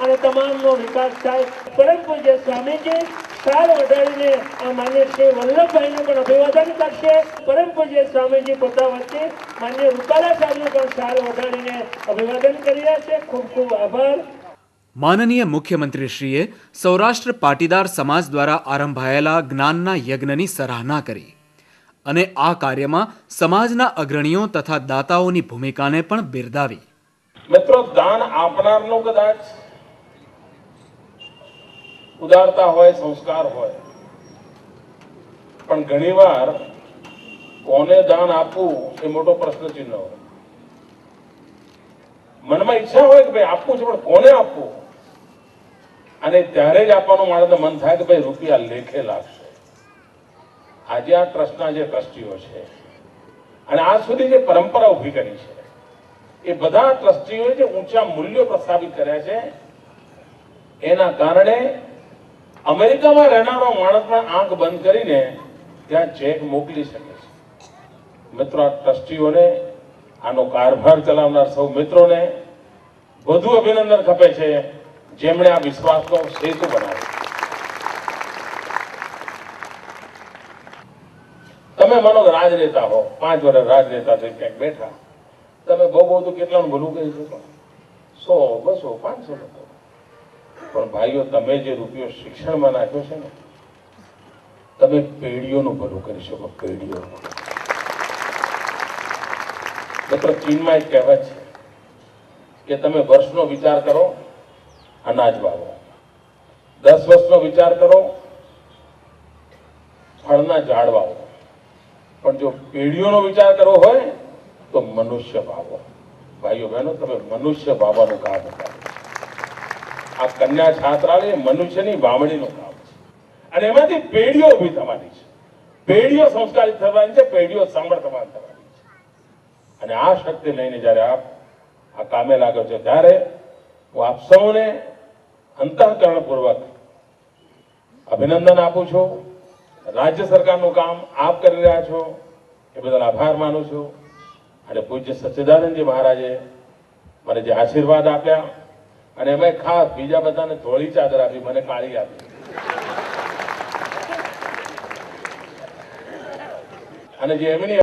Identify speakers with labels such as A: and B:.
A: અને તમામનો વિકાસ થાય। પરમ પૂજ્ય સ્વામીજી શાલ ઓઢાડીને આ માન્ય શ્રી વલ્લભભાઈને પણ અભિવાદન કરશે। પરમ પૂજ્ય સ્વામીજી પોતા વચ્ચે માન્ય રૂપાલા સાહેબને પણ શાલ ઓઢાડીને અભિવાદન કરી રહ્યા છે। ખૂબ ખૂબ આભાર।
B: માનનીય મુખ્યમંત્રીશ્રીએ સૌરાષ્ટ્ર પાટીદાર સમાજ દ્વારા આરંભાયેલા જ્ઞાનના યજ્ઞની સરાહના કરી અને આ કાર્યમાં સમાજના અગ્રણીઓ તથા દાતાઓની ભૂમિકાને પણ બિરદાવી।
C: મિત્રો, દાન આપનારનો કદાચ ઉદારતા હોય, સંસ્કાર હોય, પણ ઘણીવાર કોને દાન આપવું એ મોટો પ્રશ્ન ચિહ્ન હોય। મનમાં ઈચ્છા હોય કે ભાઈ આપવું છે, પણ કોને આપવું, અને ત્યારે જ આપવાનું માણસને મન થાય કે ભાઈ રૂપિયા લેખે લાગશે। આજે આ ટ્રસ્ટના જે ટ્રસ્ટીઓ છે અને આજ સુધી જે પરંપરા ઉભી કરી છે, એ બધા ટ્રસ્ટીઓએ જે ઊંચા મૂલ્યો પ્રસ્થાપિત કર્યા છે, એના કારણે અમેરિકામાં રહેનારો માણસ પણ આંખ બંધ કરીને ત્યાં ચેક મોકલી શકે છે। મિત્રો, આ ટ્રસ્ટીઓને, આનો કારભાર ચલાવનાર સૌ મિત્રોને વધુ અભિનંદન ખપે છે, જેમણે આ વિશ્વાસનો સેતુ બનાવ્યો। તમે માનો રાજનેતા હો, 5 વર્ષ રાજનેતા થઈ ક્યાંક બેઠા, તમે બહુ તો કેટલાનું ભલું કહી શકો, 100, 200, 500 લોકો, પણ ભાઈઓ, તમે જે રૂપિયો શિક્ષણમાં નાખ્યો છે ને, તમે પેઢીઓનું ભલું કરી શકો, પેઢીઓનું। મિત્રો, ચીનમાં એક કહેવત છે કે તમે વર્ષનો વિચાર કરો, અનાજ વાવો, 10 વર્ષનો વિચાર કરો, ફળના ઝાડ વાવો, પણ જો પેઢીઓનો વિચાર કરવો હોય તો મનુષ્ય વાવો। ભાઈઓ બહેનો, તમે મનુષ્ય વાવવાનું કામ કરો। આ કન્યા છાત્રાલય મનુષ્યની વાવણીનું કામ છે, અને એમાંથી પેઢીઓ ઊભી થવાની છે, પેઢીઓ સંસ્કારિત થવાની છે, પેઢીઓ સામર્થ્યવાન થવાની છે। અને આ શક્તિ લઈને જ્યારે આપ આ કામે લાગ્યો છે, ત્યારે હું આપ સૌને અંતઃકરણપૂર્વક અભિનંદન આપું છું। રાજ્ય સરકારનું કામ આપ કરી રહ્યા છો એ બદલ આભાર માનું છું। અને પૂજ્ય સચ્ચિદાનંદજી મહારાજે મને જે આશીર્વાદ આપ્યા, અને એમાં ખાસ બીજા બધાને ધોળી ચાદર આપી, મને કાળી આપી, અને જે એમની